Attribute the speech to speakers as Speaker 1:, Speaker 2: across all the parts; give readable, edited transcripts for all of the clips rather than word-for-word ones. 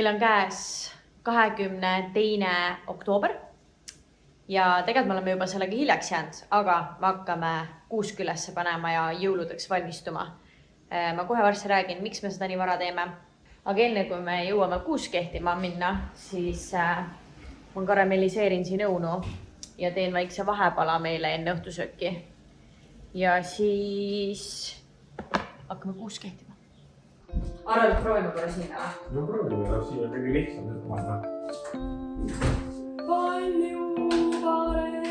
Speaker 1: Meil on käes 22. oktoober ja tegelikult me oleme juba sellega hiljaks jäänud, aga me hakkame kuusk ülesse panema ja jõuludeks valmistuma. Ma kohe varsti räägin, miks me seda nii vara teeme. Aga enne kui me jõuame kuusk kehtima minna, siis ma karamelliseerin siin õunu ja teen väikse vahepala meile enne õhtusööki. Ja siis hakkame kuusk kehtima. Arvad, et proovime korra sinna või?
Speaker 2: No proovime, siin on kõige lihtsam nüüd vaadata.
Speaker 1: Palju parem.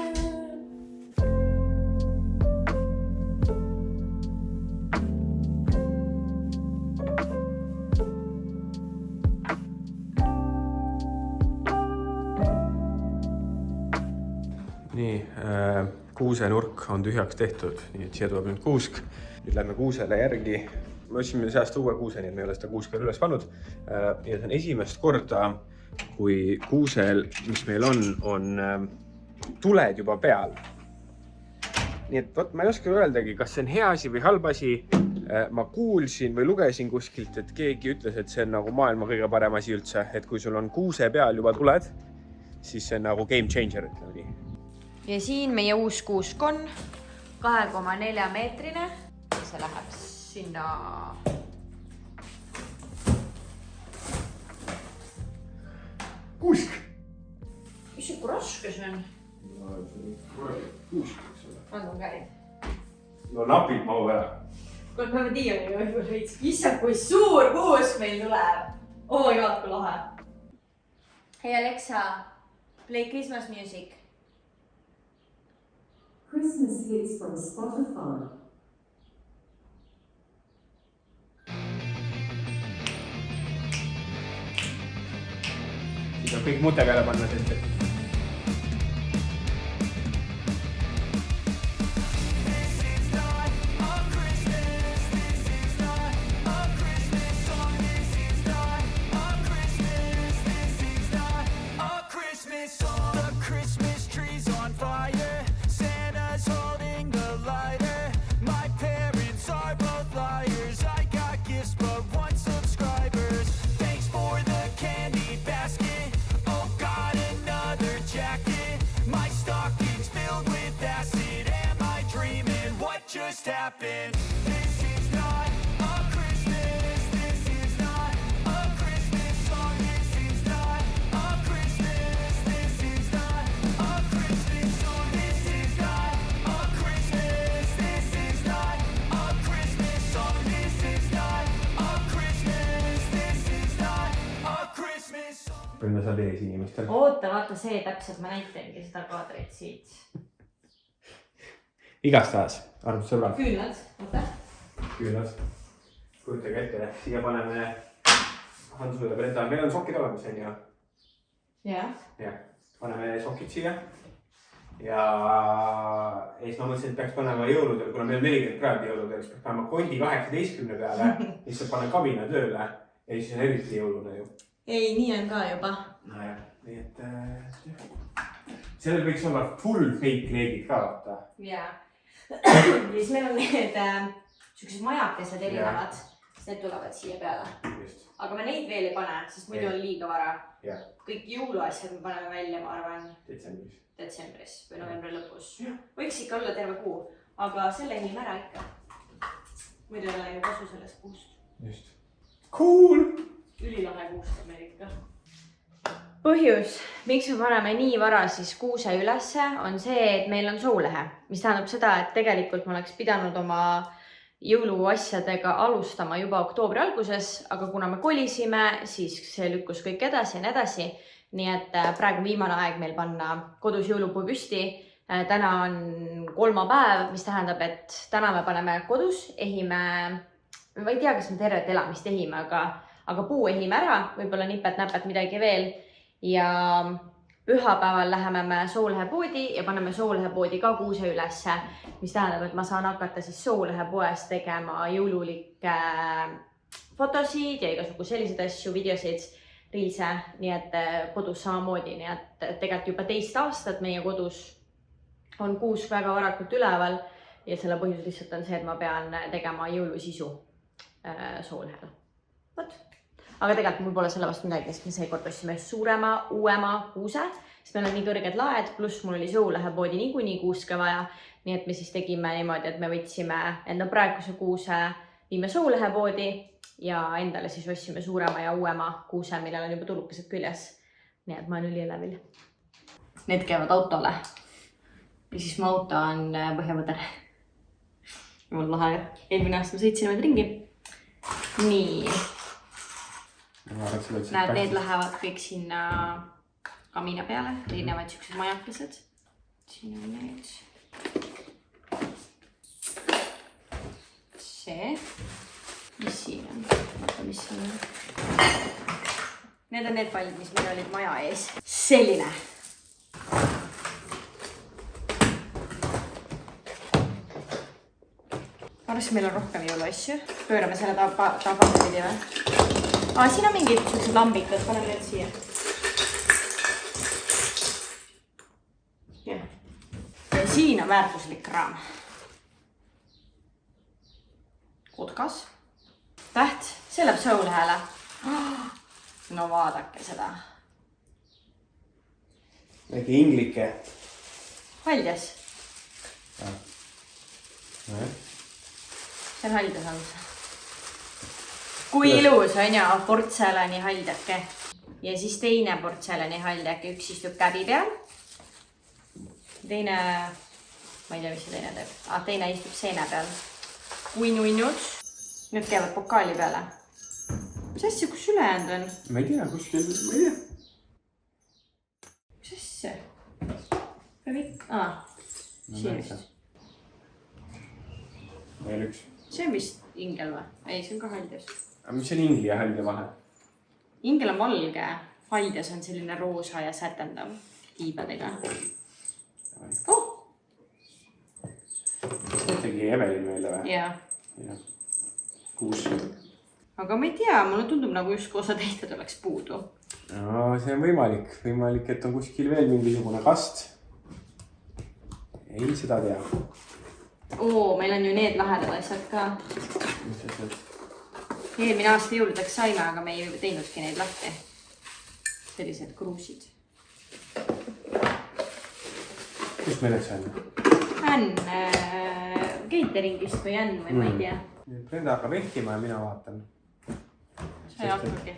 Speaker 2: Nii, kuusenurk on tühjaks tehtud, nii et siia tuleb nüüd kuusk. Nüüd lähme kuusele järgi. Me otsime seast uue kuuse, nii et me ei ole seda kuuske üles pannud. Ja see on esimest korda, kui kuusel, mis meil on tuled juba peal. Nii et võt, ma ei oska öeldagi, kas see on hea asi või halb asi. Ma kuulsin või lugesin kuskilt, et keegi ütles, et see on nagu maailma kõige parem asi üldse. Et kui sul on kuuse peal juba tuled, siis see on nagu game changer, ütleme nii.
Speaker 1: Ja siin meie uus kuusk on 2,4 meetrine. See läheb sinna.
Speaker 2: Kuusk!
Speaker 1: Mis see kui raske see on?
Speaker 2: No, see on kuusk, eks ole.
Speaker 1: Andu käib.
Speaker 2: No napid mahu ära.
Speaker 1: Kui me tiianiga võib-olla veits. Issand, kui suur kuusk meil tuleb. Oh my god, kui lahe. Hey Alexa, play Christmas music.
Speaker 3: Christmas hits from Spotify.
Speaker 2: Siis on kõik mute peale panna sest. Pöönda sa tees inimestel.
Speaker 1: Oota, vaata see täpselt, ma näitengi seda kaadrit siit.
Speaker 2: Igastahes, arvud sõbrad.
Speaker 1: Küünlad, oota.
Speaker 2: Küünlad. Kujutage ette, siia paneme Hansu ja Brenda. Meil on sokid olemas, on ju?
Speaker 1: Jah.
Speaker 2: Jah, paneme sokid siia. Ja siis ma mõtlesin, et peaks panema jõuludel, kuna meil on 40 kraadi jõuludel, siis peaks panema kondi 18 peale, siis saab panna kabina tööle ja siis on eriti jõulune ju.
Speaker 1: Ei, nii on ka juba.
Speaker 2: Nojah, nii et sellel võiks olla full fake leegid ka vaata.
Speaker 1: Jaa. Siis meil on need sellised majakesed erinevad, siis need tulevad siia peale.
Speaker 2: Just.
Speaker 1: Aga me neid veel ei pane, sest muidu on liiga vara.
Speaker 2: Jah.
Speaker 1: Kõik jõuluasjad me paneme välja, ma arvan,
Speaker 2: Detsembris
Speaker 1: või novembri lõpus. Võiks ikka olla terve kuu, aga selle ehime ära ikka. Muidu ei ole ju kasu sellest kuust.
Speaker 2: Just. Cool!
Speaker 1: Ülilahe kuust on meil ikka. Põhjus, miks me paneme nii vara siis kuuse ülesse, on see, et meil on soulehe. Mis tähendab seda, et tegelikult ma oleks pidanud oma jõuluasjadega alustama juba oktoobri alguses, aga kuna me kolisime, siis see lükkus kõik edasi ja nii edasi. Nii et praegu viimane aeg meil panna kodus jõulupuu püsti. Täna on kolmapäev, mis tähendab, et täna me paneme kodus, ehime, ma ei tea, kas me tervet elamist ehime, aga puu ehime ära, võib-olla nipet-näpet midagi veel. Ja pühapäeval läheme me soulehepoodi ja paneme soulehepoodi ka kuuse ülesse, mis tähendab, et ma saan hakata siis soulehepoes tegema jõululikke fotosid ja igasugu selliseid asju, videosid, reelse, nii et kodus samamoodi, nii et tegelikult juba 2 aastat meie kodus on kuusk väga varakult üleval ja selle põhjus lihtsalt on see, et ma pean tegema jõulusisu soolehel. Võt. aga tegelikult mul pole selle vastu midagi, sest me seekord ostsime suurema, uuema kuuse, sest meil on nii kõrged laed, pluss mul oli Soulahepoodi niikuinii kuuske vaja. Nii et me siis tegime niimoodi, et me võtsime enda praeguse kuuse, viime Soulahepoodi ja endale siis ostsime suurema ja uuema kuuse, millel on juba tulukesed küljes. Nii et ma olen ülielevil. Need käivad autole. Ja siis mu auto on Põhjavõder. Mul lahe. Eelmine aasta me sõitsime ringi. Nii. Näed, need lähevad kõik sinna kamina peale. Erinevad siuksed majakesed. Siin on need. See. Mis siin on? Vaata, mis siin on. Need on need pallid, mis meil olid maja ees. Selline. Arvas, meil on rohkem jõuluasju. Pöörame selle tagapidi või? Siin on mingid sellised lambikad, paneme need siia. Ja siin on väärtuslik raam. Kotkas. Täht, see läheb Soulahele. No vaadake seda.
Speaker 2: Väike inglike.
Speaker 1: Haljas.
Speaker 2: No.
Speaker 1: See on haljas alus. Kui ilus on ja portselani haldjake. Ja siis teine portselani haldjake. Üks istub käbi peal. Teine, ma ei tea, mis see teine teeb. Teine istub seene peal. Kui nunnud. Nüüd käivad pokaali peale. Mis asja, kus ülejäänud on?
Speaker 2: Ma ei tea, kuskil, ma ei tea.
Speaker 1: Mis asja? Siin vist.
Speaker 2: Veel üks.
Speaker 1: See on vist ingel või? Ei, see on ka haljas.
Speaker 2: Aga mis on ingli ja halja vahe?
Speaker 1: Ingel on valge. Haljas on selline roosa ja sätendav tiibadega. Oh!
Speaker 2: See tegi Evelin meile või?
Speaker 1: Jaa.
Speaker 2: Kuus.
Speaker 1: Aga ma ei tea, mulle tundub nagu justkui osa teised oleks puudu.
Speaker 2: No, see on võimalik. Võimalik, et on kuskil veel mingisugune kast. Ei seda tea.
Speaker 1: Meil on ju need lahedad asjad ka.
Speaker 2: Mis asjad?
Speaker 1: Eelmine aasta jõuludeks saime, aga me ei teinudki neid lahti. Sellised kruusid.
Speaker 2: Kus me need saime?
Speaker 1: Cateringist või või ma ei tea.
Speaker 2: Brenda hakkab ehtima ja mina vaatan.
Speaker 1: See ei hakkagi.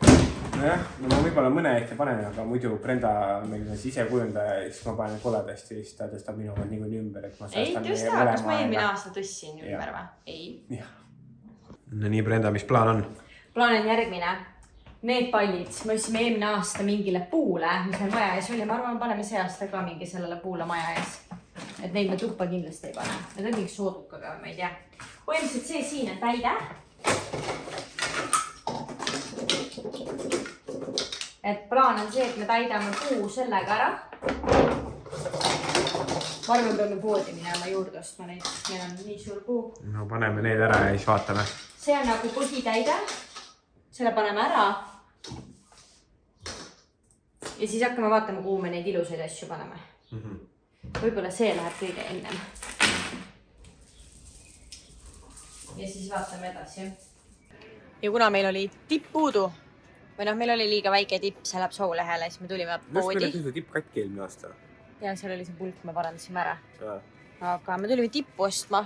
Speaker 2: Nojah, no ma võib-olla mõne ette panen, aga muidu Brenda on meil ise kujundaja ja siis ma panen koledasti ja siis ta tõstab minu niikuinii ümber, et ma
Speaker 1: ei tõsta, kas ma eelmine aasta tõssin ümber või? Ei.
Speaker 2: No nii, Brenda, mis plaan on?
Speaker 1: Plaan on järgmine. Need pallid, me ostsime eelmine aasta mingile puule, mis meil maja ees oli. Ma arvan, paneme see aasta ka mingi sellele puule maja ees. Et neid me tuppa kindlasti ei pane. Need on mingi soodukaga või ma ei tea. Põhimõtteliselt see siin on täide. Et plaan on see, et me täidame puu sellega ära. Ma arvan, peame poodi minema juurde ostma neid. Meil on nii suur puu.
Speaker 2: No paneme need ära ja siis vaatame.
Speaker 1: See on nagu põhitäide. Selle paneme ära. Ja siis hakkame vaatama, kuhu me neid ilusaid asju paneme. Võib-olla see läheb kõige ennem. Ja siis vaatame edasi. Ja kuna meil oli tipp puudu, või meil oli liiga väike tipp, see läheb Soulahele, siis me tulime poodi.
Speaker 2: Just meil oli tipp katki eelmine aasta.
Speaker 1: Ja seal oli see pulk, me parandasime ära.
Speaker 2: Ja.
Speaker 1: Aga me tulime tippu ostma.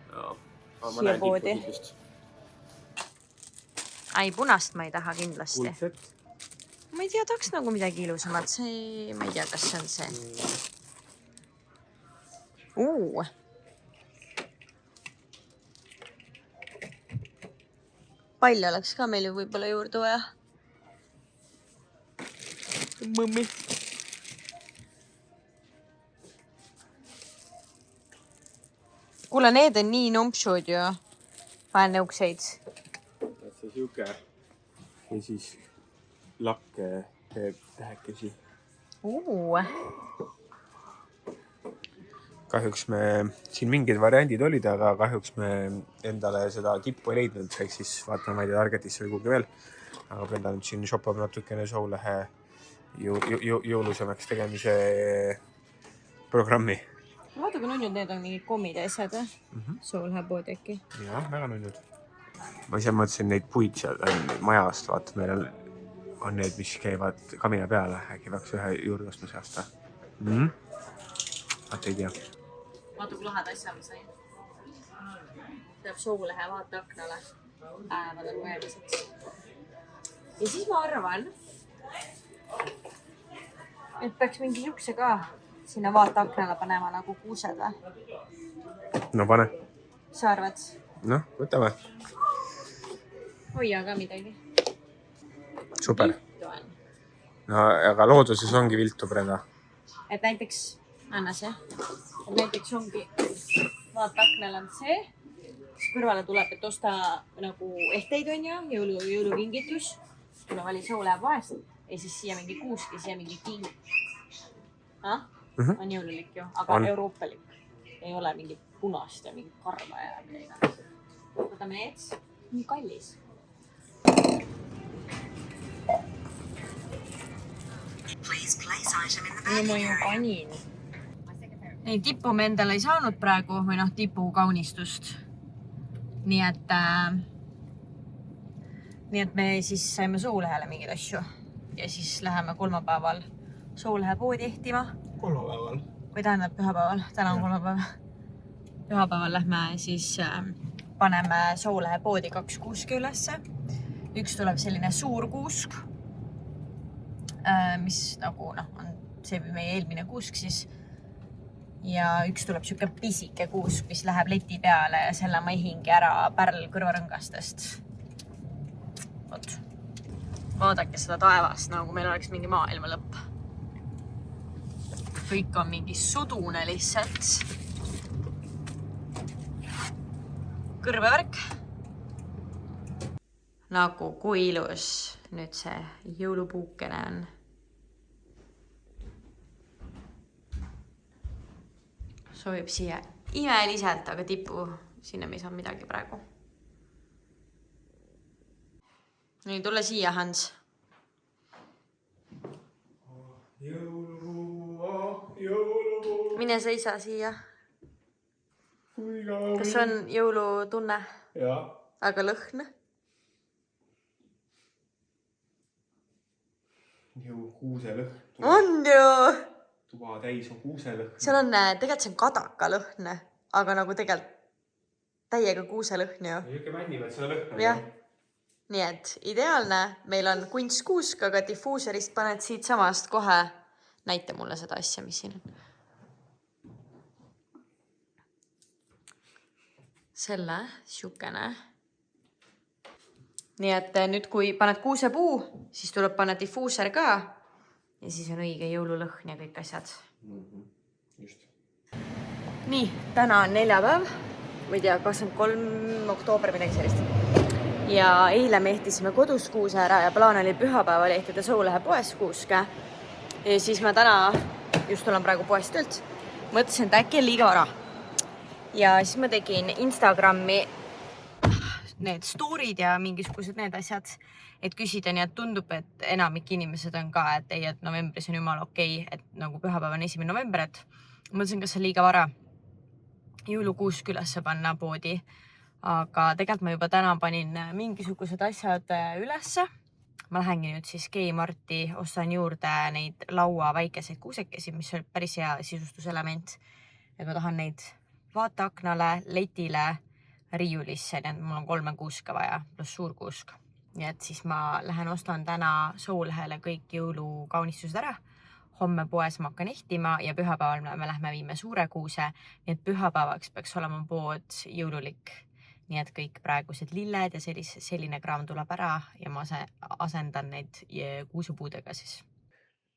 Speaker 1: Siia poodi. Ai, punast ma ei taha kindlasti.
Speaker 2: Kuldset.
Speaker 1: Ma ei tea, tahaks nagu midagi ilusamat. See, ma ei tea, kas see on see. Palju oleks ka meil ju võib-olla juurde vaja. Mõmmi. Kuule, need on nii numpsud ju. Panen nõukseid.
Speaker 2: See siuke. Ja siis lakke teeb tähekesi. Kahjuks me siin mingid variandid olid, aga kahjuks me endale seda tippu ei leidnud. Ehk siis vaatame, ma ei tea, Targetisse või kuhugi veel. Aga Brenda nüüd siin shoppab natukene Soulahe jõulusemaks tegemise programmi.
Speaker 1: Vaata, kui nunnud need on mingid kommid ja asjad. Soulahe poodi äkki.
Speaker 2: Jah, väga nunnud. ma ise mõtlesin neid puid seal majast, vaata, meil on need, mis käivad kamina peale, äkki peaks ühe juurde ostma seast. Vaata ei tea.
Speaker 1: Vaata, kui laheda asja ma sain. Teeb soulehe vaateaknale. Vaata mõeliseks. Ja siis ma arvan, et peaks mingi niukse ka sinna vaateaknale panema nagu kuused või?
Speaker 2: No pane.
Speaker 1: Sa arvad?
Speaker 2: Noh, võtame.
Speaker 1: Hoia ka midagi.
Speaker 2: Super. No, aga looduses ongi viltu, Brenda.
Speaker 1: Et näiteks, anna see. Et näiteks ongi vaateaknal on see. Siis kõrvale tuleb, et osta nagu ehteid on ju, jõulukingitus. Tuleb oli soulehe poest. Ja siis siia mingi kuuski, siia mingi king. On jõululik ju, aga on. Euroopalik. Ei ole mingi punast ja mingi karva ja midagi. Võtame need. Nii kallis. No ma ju panin. Ei, tippu me endale ei saanud praegu või noh, tipu kaunistust. Nii et me siis saime soulehele mingeid asju. Ja siis läheme kolmapäeval soulehe poodi ehtima.
Speaker 2: Kolmapäeval.
Speaker 1: Või tähendab pühapäeval. Täna on kolmapäev. Pühapäeval lähme siis paneme soulehe poodi 2 kuuske ülesse. Üks tuleb selline suur kuusk, mis nagu on see meie eelmine kuusk siis. Ja üks tuleb siuke pisike kuusk, mis läheb leti peale ja selle ma ehingi ära pärl kõrvarõngastest. Vot. Vaadake seda taevast, nagu meil oleks mingi maailma lõpp. Kõik on mingi sudune lihtsalt. Kõrvevärk. Nagu kui ilus nüüd see jõulupuukene on. Sobib siia imeliselt, aga tipu sinna me ei saa midagi praegu. Nii, tule siia, Hans. Jõulupuu. Mine seisa siia. Kas on jõulutunne?
Speaker 2: Jaa.
Speaker 1: Aga lõhn?
Speaker 2: Kuuselõhn.
Speaker 1: On ju!
Speaker 2: Tuba täis on kuuselõhn.
Speaker 1: Seal on, tegelikult see on kadaka lõhn, aga nagu tegelikult täiega kuuselõhn ju.
Speaker 2: Jõke männime, et seda lõhn on.
Speaker 1: Jah. Nii et ideaalne. Meil on kunstkuusk, aga diffuuserist paned siit samast kohe. Näita mulle seda asja, mis siin on. Selle, siukene. Nii et nüüd, kui paned kuusepuu, siis tuleb panna diffuuser ka. Ja siis on õige jõululõhn ja kõik asjad.
Speaker 2: Just.
Speaker 1: Nii, täna on neljapäev. Ma ei tea, 23. oktoober midagi sellist. Ja eile me ehtisime kodus kuuse ära ja plaan oli pühapäeval ehtida soulehe poes kuuske. Ja siis ma täna, just olen praegu poest töölt, mõtlesin, et äkki on liiga vara. Ja siis ma tegin Instagrami need story'd ja mingisugused need asjad, et küsida, nii et tundub, et enamik inimesed on ka, et ei, et novembris on jumal okei, et nagu pühapäev on 1. november, et mõtlesin, kas on liiga vara jõulukuusk ülesse panna poodi. Aga tegelikult ma juba täna panin mingisugused asjad ülesse. Ma lähengi nüüd siis K-Marti, ostan juurde neid laua väikeseid kuusekesi, mis on päris hea sisustuselement. Et ma tahan neid vaateaknale, letile, riiulisse, nii et mul on 3 kuuska vaja, pluss suur kuusk. Nii et siis ma lähen ostan täna soulehele kõik jõulukaunistused ära. Homme poes ma hakkan ehtima ja pühapäeval me lähme viime suure kuuse. Nii et pühapäevaks peaks olema pood jõululik. Nii et kõik praegused lilled ja selline kraam tuleb ära ja ma asendan neid kuusepuudega siis.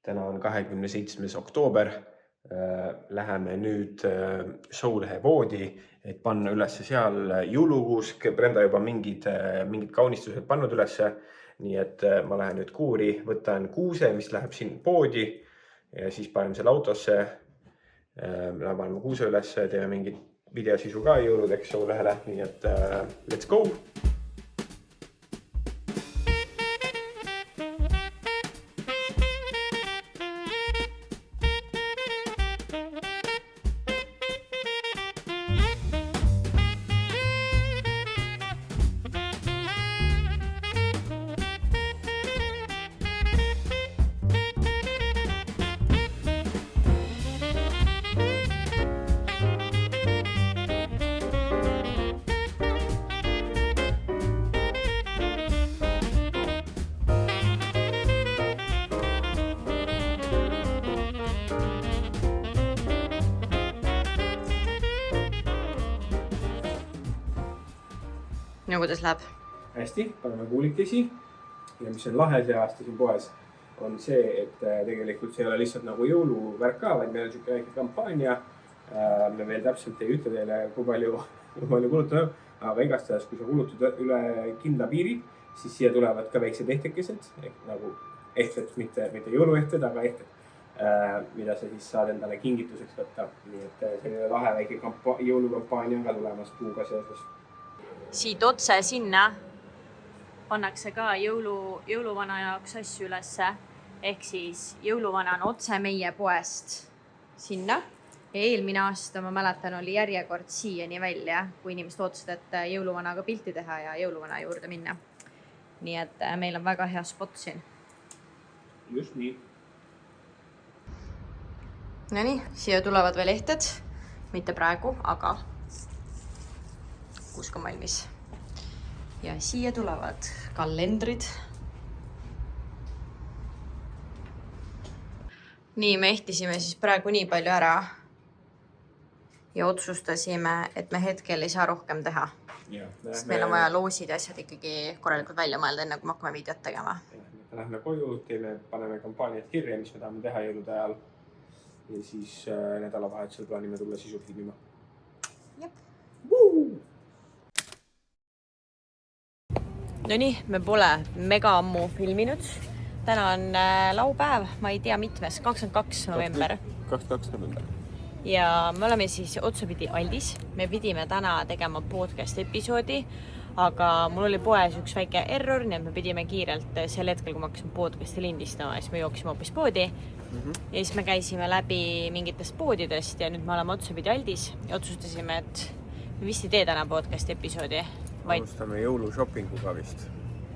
Speaker 1: Täna on 27. oktoober. Läheme nüüd soulehe poodi, et panna ülesse seal jõulukuusk. Brenda juba mingid kaunistused pannud ülesse. Nii et ma lähen nüüd kuuri, võtan kuuse, mis läheb siin poodi ja siis paneme selle autosse. Me paneme kuuse ülesse, teeme mingid videosisu ka jõuludeks soulehele, nii et let's go! no kuidas läheb?
Speaker 2: hästi, paneme kuulikesi ja mis on lahe see aasta siin poes, on see, et tegelikult see ei ole lihtsalt nagu jõuluvärk ka, vaid meil on siuke väike kampaania. Me veel täpselt ei ütle teile, kui palju kulutame, aga igastahes, kui sa kulutad üle kindla piiri, siis siia tulevad ka väiksed ehtekesed, ehk nagu ehted, mitte jõuluehted, aga ehted, mida sa siis saad endale kingituseks võtta. Nii et selline lahe väike jõulukampaania on ka tulemas puuga seoses.
Speaker 1: Siit otse sinna pannakse ka jõuluvana jaoks asju ülesse. Ehk siis jõuluvana on otse meie poest sinna. Ja eelmine aasta, ma mäletan, oli järjekord siiani välja, kui inimesed ootasid, et jõuluvanaga pilti teha ja jõuluvana juurde minna. Nii et meil on väga hea spot siin.
Speaker 2: Just nii.
Speaker 1: Nonii, siia tulevad veel ehted. Mitte praegu, aga kuusk on valmis. Ja siia tulevad kalendrid. Nii, me ehtisime siis praegu nii palju ära. Ja otsustasime, et me hetkel ei saa rohkem teha. Sest meil on vaja loosid ja asjad ikkagi korralikult välja mõelda, enne kui me hakkame videot tegema.
Speaker 2: Lähme koju, paneme kampaaniat kirja, mis me tahame teha jõulude ajal. Ja siis nädalavahetusel plaanime tulla sisu filmima.
Speaker 1: Nonii, me pole mega ammu filminud. Täna on laupäev, ma ei tea mitmes, 22. november.
Speaker 2: 22. november.
Speaker 1: Ja me oleme siis otsapidi Aldis. Me pidime täna tegema podcast episoodi, aga mul oli poes üks väike error, nii et me pidime kiirelt sel hetkel, kui me hakkasime podcasti lindistama, siis me jooksime hoopis poodi. Ja siis me käisime läbi mingitest poodidest ja nüüd me oleme otsapidi Aldis ja otsustasime, et me vist ei tee täna podcast episoodi.
Speaker 2: Alustame jõulushopinguga vist.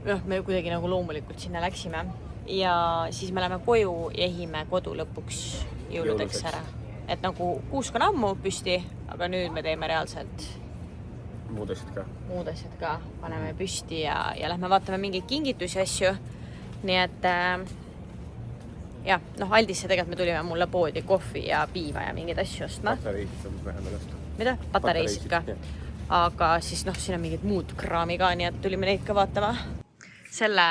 Speaker 1: Jah, me kuidagi nagu loomulikult sinna läksime ja siis me läheme koju ja ehime kodu lõpuks jõuludeks ära. Et nagu kuusk on ammu püsti, aga nüüd me teeme reaalselt
Speaker 2: muud asjad ka. Paneme püsti ja lähme vaatame mingeid kingitusi asju. Nii et jah, Aldisse tegelikult me tulime mulle poodi kohvi ja piima ja mingeid asju ostma. Patareisid on vähemalt osta.
Speaker 1: Mida? Patareisid ka. Aga siis siin on mingid muud kraami ka, nii et tulime neid ka vaatama. Selle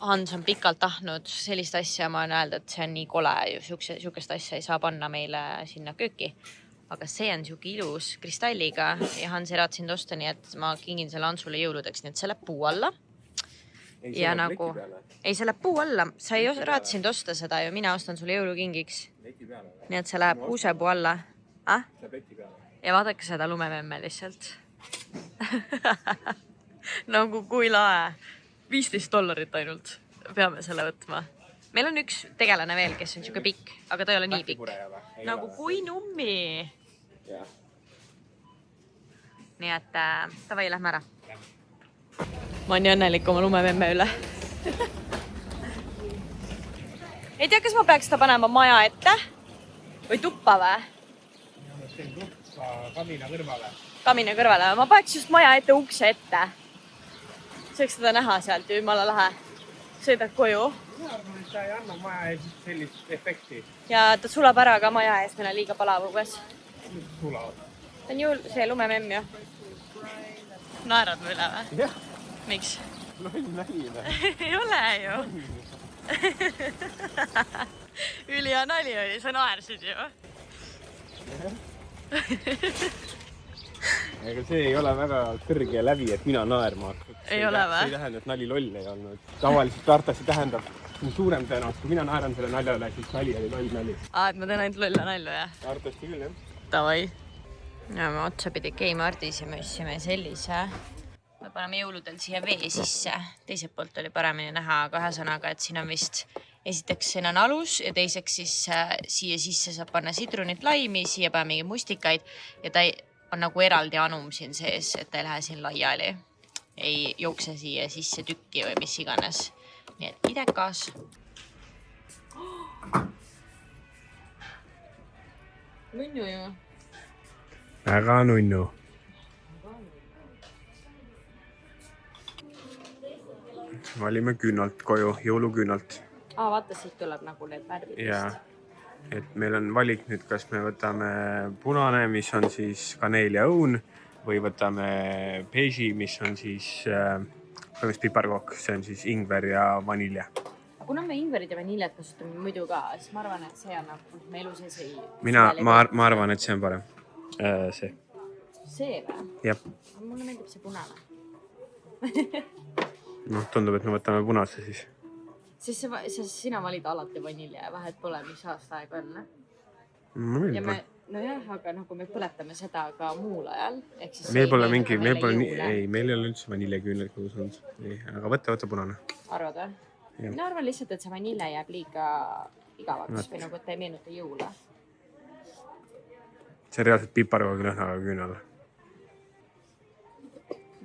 Speaker 1: Hans on pikalt tahtnud sellist asja, ma olen öelda, et see on nii kole, sihukest asja ei saa panna meile sinna kööki. Aga see on sihuke ilus kristalliga ja Hans ei raatsin osta, nii et ma kingin selle Hansule jõuludeks, nii et see läheb puu alla. Ja nagu, ei, see läheb puu alla, sa ei raatsin osta seda ju, mina ostan sulle jõulukingiks. Nii et see läheb kuusepuu alla. Ja vaadake seda lumememme lihtsalt. Nagu kui lae. $15 ainult peame selle võtma. Meil on üks tegelane veel, kes on siuke pikk, aga ta ei ole nii pikk. Nagu kui nummi. Nii et tavai, lähme ära. Ma olen nii õnnelik oma lumememme üle. Ei tea, kas ma peaks ta panema maja ette? Või tuppa või?
Speaker 2: Kamina kõrvale.
Speaker 1: Kamina kõrvale. Ma paneks just maja ette ukse ette. Saaks seda näha sealt ju jumala lahe. Sõidad koju.
Speaker 2: Ma arvan, et ta ei anna maja ees sellist efekti.
Speaker 1: Ja ta sulab ära ka maja ees, meil on liiga palav ugues.
Speaker 2: Sulavad.
Speaker 1: Ta on ju see lumememm ju. Naerad mu üle või?
Speaker 2: Jah.
Speaker 1: Miks?
Speaker 2: Loll nalina.
Speaker 1: Ei ole ju. Ülihea nali oli, sa naersid ju.
Speaker 2: Ega see ei ole väga kõrge läbi, et mina naerma hakkaks.
Speaker 1: Ei ole või?
Speaker 2: See ei tähenda, et nali loll ei olnud. Tavaliselt Tartasi tähendab suurem tõenäosus, kui mina naeran selle nalja üle, siis nali oli loll nali.
Speaker 1: Et ma teen ainult lolla nalju, jah?
Speaker 2: Tartasti küll, jah.
Speaker 1: Tavai. Ja me otsapidi Kmartis ja me ostsime sellise. Me paneme jõuludel siia vee sisse. Teiselt poolt oli paremini näha, aga ühesõnaga, et siin on vist esiteks siin on alus ja teiseks siis siia sisse saab panna sidrunit, laimi, siia paneme mingi mustikaid ja ta on nagu eraldi anum siin sees, et ta ei lähe siin laiali. Ei jookse siia sisse tükki või mis iganes. Nii et idekas. Nunnu ju.
Speaker 2: Väga nunnu. Valime küünalt koju, jõuluküünalt.
Speaker 1: Vaata, siit tuleb nagu need värvid.
Speaker 2: Ja, et meil on valik nüüd, kas me võtame punane, mis on siis kaneel ja õun või võtame beži, mis on siis põhimõtteliselt piparkook, see on siis ingver ja vanilje.
Speaker 1: Kuna me ingverit ja vaniljat kasutame muidu ka, siis ma arvan, et see annab me elu sees ei...
Speaker 2: Ma arvan, et see on parem. See.
Speaker 1: See või?
Speaker 2: Jah.
Speaker 1: Mulle meeldib see punane.
Speaker 2: Tundub, et me võtame punase siis.
Speaker 1: Siis sina valid alati vanilje ja vahet pole, mis aasta aeg on.
Speaker 2: Ma meeldib.
Speaker 1: Nojah, aga kui me põletame seda ka muul ajal.
Speaker 2: Meil ei ole üldse vaniljeküünlaid kodus olnud. Aga võtta punane.
Speaker 1: Arvad või? Mina arvan lihtsalt, et see vanilje jääb liiga igavaks või nagu, et ta ei meenuta jõule.
Speaker 2: See on reaalselt piparkoogi lõhnaga küünal.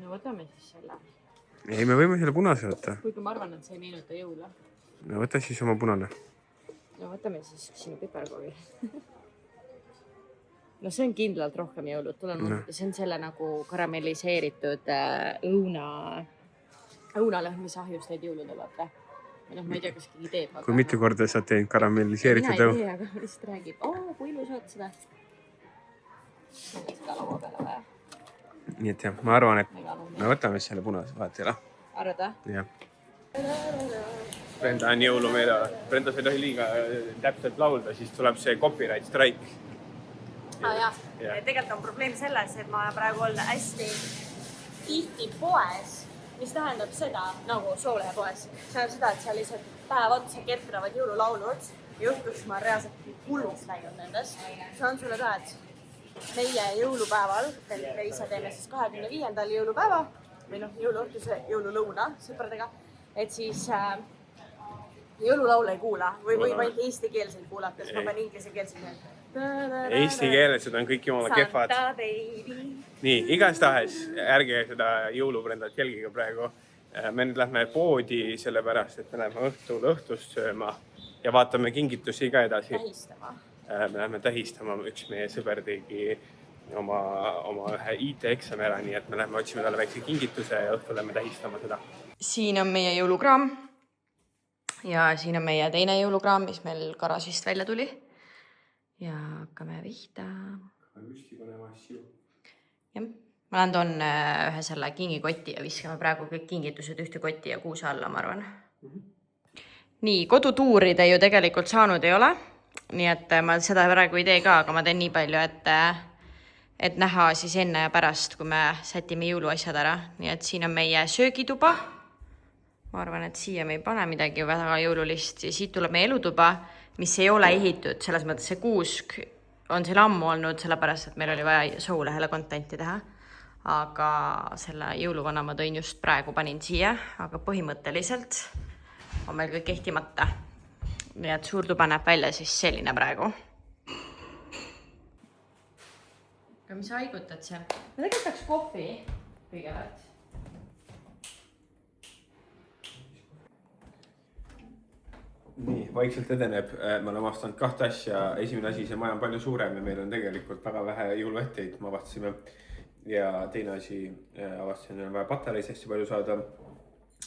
Speaker 1: No võtame siis selle.
Speaker 2: Ei, me võime selle punase võtta.
Speaker 1: Kuigi ma arvan, et see ei meenuta jõule.
Speaker 2: No võta siis oma punane.
Speaker 1: No võtame siis sinu piparkoogi. No see on kindlalt rohkem jõulud. See on selle nagu karamelliseeritud õunalõhn, mis ahjus teid jõuludel vaata. Ma ei tea, kas keegi teeb.
Speaker 2: Kui mitu korda sa teinud karamelliseeritud õun?
Speaker 1: Mina ei tea, aga ma lihtsalt räägib. Kui ilus oot seda. Seda laua peale vaja.
Speaker 2: Nii et jah, ma arvan, et me võtame selle punase vahet ei ole.
Speaker 1: Arvad või?
Speaker 2: Jah. Brenda on jõulumeele. Brenda sa ei tohi liiga täpselt laulda, siis tuleb see copyright strike.
Speaker 1: Jah. Tegelikult on probleem selles, et ma praegu olen hästi tihti poes, mis tähendab seda, nagu Soolehe poes. See on seda, et seal lihtsalt päev otsa ketravad jõululaulud ja juhtuks ma reaalselt hulluks läinud nendest. See on sulle ka, et meie jõulupäeval, me ise teeme siis 25. jõulupäeva või jõuluõhtuse jõululõuna sõpradega, et siis jõululaule ei kuula või ainult eestikeelseid kuulata, sest ma pean inglisekeelseid meelde.
Speaker 2: Eesti keelesed on kõik jumala kehvad. Nii, igastahes, ärge seda jõulubrendat jälgiga praegu. Me nüüd lähme poodi sellepärast, et me läheme õhtul õhtust sööma ja vaatame kingitusi ka edasi.
Speaker 1: Tähistama.
Speaker 2: Me läheme tähistama, üks meie sõber tegi oma ühe IT-eksami ära, nii et me läheme otsime talle väikse kingituse ja õhtul lähme tähistama seda. Siin on meie jõulukraam ja siin on meie teine jõulukraam, mis meil garaažist välja tuli. Ja hakkame pihta. Jah, ma lähen toon ühe selle kingikotti ja viskame praegu kõik kingitused ühte kotti ja kuuse alla, ma arvan. Nii, kodutuuri te ju tegelikult saanud ei ole. Nii et ma seda praegu ei tee ka, aga ma teen nii palju, et näha siis enne ja pärast, kui me sätime jõuluasjad ära. Nii et siin on meie söögituba. Ma arvan, et siia me ei pane midagi väga jõululist. Ja siit tuleb meie elutuba, mis ei ole ehitud. Selles mõttes see kuusk on seal ammu olnud, sellepärast, et meil oli vaja Soulehele kontenti teha. Aga selle jõuluvana ma tõin just praegu, panin siia. Aga põhimõtteliselt on meil kõik kehtimata. Nii et suur tuba näeb välja siis selline praegu. Aga mis sa haigutad seal? Ma tegelikult tahaks kohvi kõigepealt. Nii, vaikselt edeneb. Me oleme avastanud 2 asja. Esimene asi, see maja on palju suurem ja meil on tegelikult väga vähe jõuluetteid, me avastasime. Ja teine asi, avastasin, on vaja patareis hästi palju saada.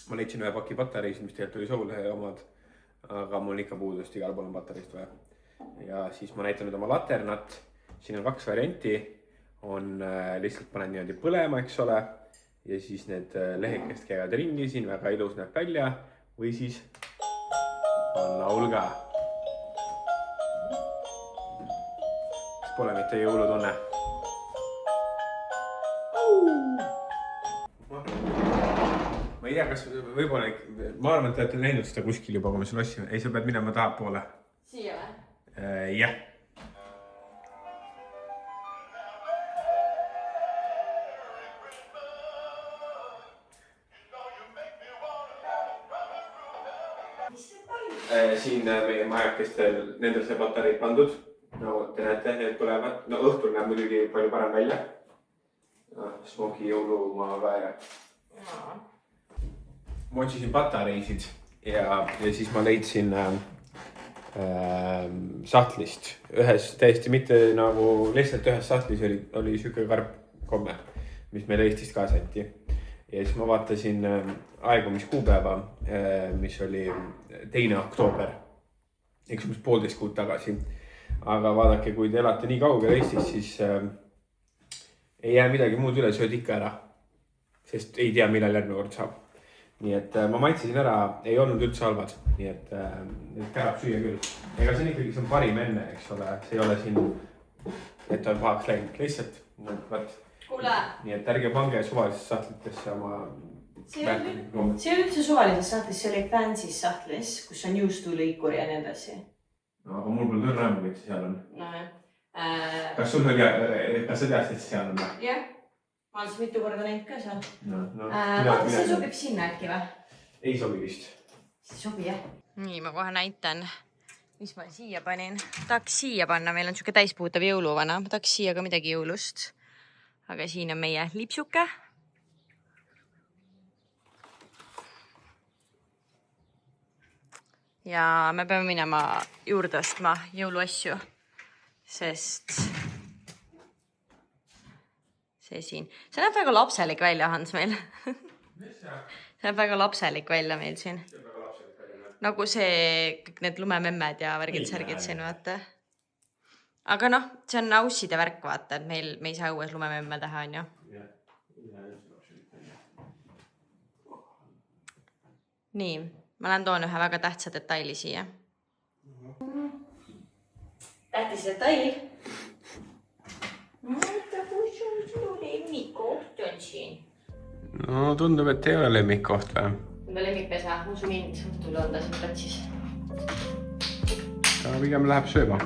Speaker 2: Ma leidsin ühe paki patareisid, mis tegelikult oli Soulehe omad. Aga mul ikka puudust, igal pool on patareist vaja. Ja siis ma näitan nüüd oma laternat. Siin on 2 varianti. On lihtsalt panen niimoodi põlema, eks ole. Ja siis need lehekest käivad ringi siin, väga ilus näeb välja. Või siis on laul ka. Kas pole mitte jõulutunne? Ma ei tea, kas võib-olla, ma arvan, et te olete näinud seda kuskil juba, kui me sulle ossime. Ei, sa pead minema taha poole.
Speaker 1: Siia või?
Speaker 2: Jah. Siin meie majakestel nendel see patareid pandud. No te näete, need põlevad. No õhtul näeb muidugi palju parem välja. Smoki jõulumaa ka ja. Ma otsisin patareisid ja siis ma leidsin sahtlist. Ühes täiesti mitte nagu lihtsalt ühes sahtlis oli süke karp komme, mis meil Eestist ka sätti. Ja siis ma vaatasin aegumiskuupäeva, mis oli 2. oktoober, eks umbes 1,5 kuud tagasi. Aga vaadake, kui te elate nii kaugel Eestis, siis ei jää midagi muud üle, sööd ikka ära. Sest ei tea, millal järgmine kord saab. Nii et ma maitsesin ära, ei olnud üldse halvad. Nii et kärab süüa küll. Ega see on ikkagi see parim enne, eks ole. See ei ole siin, et on pahaks läinud. Lihtsalt.
Speaker 1: Kuule.
Speaker 2: Nii et ärge pange suvalisesse sahtlitesse oma...
Speaker 1: See ei ole üldse suvalises sahtlis, see oli fancy's sahtlis, kus on juustulõikur ja nii edasi.
Speaker 2: No, aga mul pole tõrnämmu, et see seal on.
Speaker 1: No,
Speaker 2: kas sul oli, kas sa teadsid, et see seal on?
Speaker 1: Jah, ma olen mitu korda näinud ka seal. See sobib sinna äkki või?
Speaker 2: Ei sobi vist.
Speaker 1: See sobi, jah. Nii, ma kohe näitan, mis ma siia panin. Tahaks siia panna, meil on siuke täispuutav jõuluvana. Ma tahaks siia ka midagi jõulust. Aga siin on meie lipsuke. Ja me peame minema juurde ostma jõuluasju, sest see siin. See näeb väga lapselik välja, Hans, meil. See näeb väga lapselik välja meil siin. Nagu see, kõik need lumememmed ja värgid-särgid siin, vaata. Aga noh, see on ausside värk, vaata, et me ei saa õues lumememme teha, on ju. Nii, ma lähen toon ühe väga tähtsa detaili siia. Tähtis detail. Mõelda, kus on sinu lemmikoht on siin?
Speaker 2: No tundub, et ei ole lemmikkoht või?
Speaker 1: Enda lemmikpesa, usu mind, tuli onda siin platsis.
Speaker 2: Aga pigem läheb sööma.